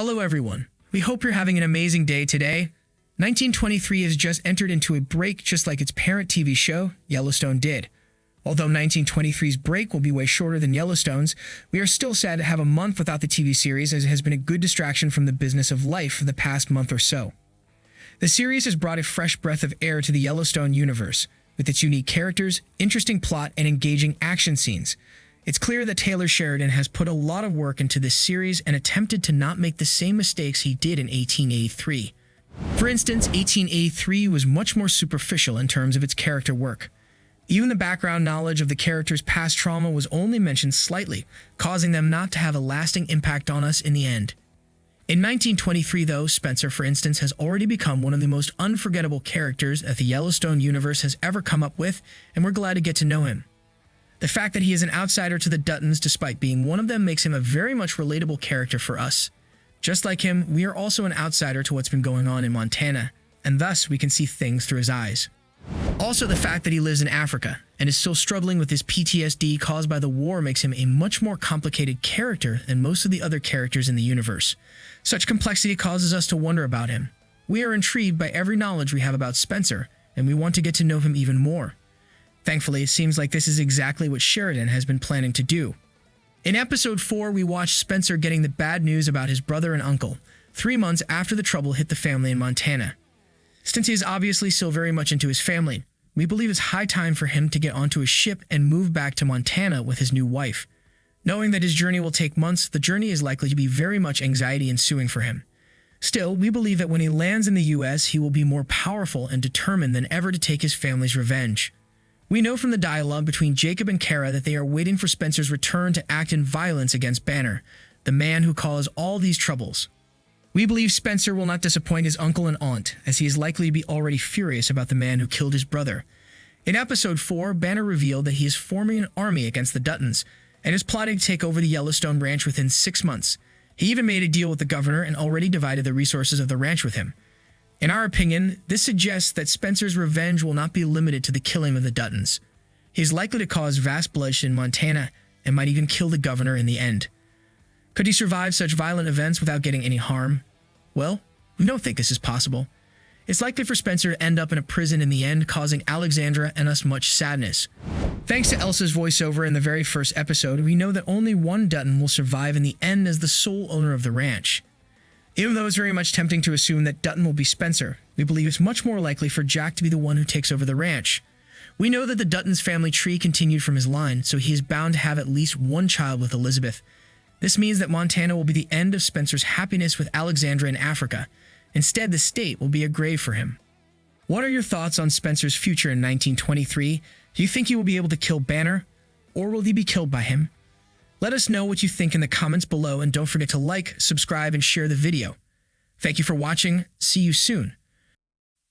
Hello everyone. We hope you're having an amazing day today. 1923 has just entered into a break just like its parent TV show, Yellowstone, did. Although 1923's break will be way shorter than Yellowstone's, we are still sad to have a month without the TV series as it has been a good distraction from the business of life for the past month or so. The series has brought a fresh breath of air to the Yellowstone universe, with its unique characters, interesting plot, and engaging action scenes. It's clear that Taylor Sheridan has put a lot of work into this series and attempted to not make the same mistakes he did in 1883. For instance, 1883 was much more superficial in terms of its character work. Even the background knowledge of the characters' past trauma was only mentioned slightly, causing them not to have a lasting impact on us in the end. In 1923, though, Spencer, for instance, has already become one of the most unforgettable characters that the Yellowstone universe has ever come up with, and we're glad to get to know him. The fact that he is an outsider to the Duttons despite being one of them makes him a very much relatable character for us. Just like him, we are also an outsider to what's been going on in Montana, and thus we can see things through his eyes. Also, the fact that he lives in Africa and is still struggling with his PTSD caused by the war makes him a much more complicated character than most of the other characters in the universe. Such complexity causes us to wonder about him. We are intrigued by every knowledge we have about Spencer, and we want to get to know him even more. Thankfully, it seems like this is exactly what Sheridan has been planning to do. In episode 4, we watched Spencer getting the bad news about his brother and uncle, 3 months after the trouble hit the family in Montana. Since he is obviously still very much into his family, we believe it's high time for him to get onto a ship and move back to Montana with his new wife. Knowing that his journey will take months, the journey is likely to be very much anxiety ensuing for him. Still, we believe that when he lands in the US, he will be more powerful and determined than ever to take his family's revenge. We know from the dialogue between Jacob and Kara that they are waiting for Spencer's return to act in violence against Banner, the man who caused all these troubles. We believe Spencer will not disappoint his uncle and aunt, as he is likely to be already furious about the man who killed his brother. In episode 4, Banner revealed that he is forming an army against the Duttons, and is plotting to take over the Yellowstone ranch within 6 months. He even made a deal with the governor and already divided the resources of the ranch with him. In our opinion, this suggests that Spencer's revenge will not be limited to the killing of the Duttons. He is likely to cause vast bloodshed in Montana and might even kill the governor in the end. Could he survive such violent events without getting any harm? Well, we don't think this is possible. It's likely for Spencer to end up in a prison in the end, causing Alexandra and us much sadness. Thanks to Elsa's voiceover in the very first episode, we know that only one Dutton will survive in the end as the sole owner of the ranch. Even though it's very much tempting to assume that Dutton will be Spencer, we believe it's much more likely for Jack to be the one who takes over the ranch. We know that the Dutton's family tree continued from his line, so he is bound to have at least one child with Elizabeth. This means that Montana will be the end of Spencer's happiness with Alexandra in Africa. Instead, the state will be a grave for him. What are your thoughts on Spencer's future in 1923? Do you think he will be able to kill Banner, or will he be killed by him? Let us know what you think in the comments below, and don't forget to like, subscribe, and share the video. Thank you for watching. See you soon.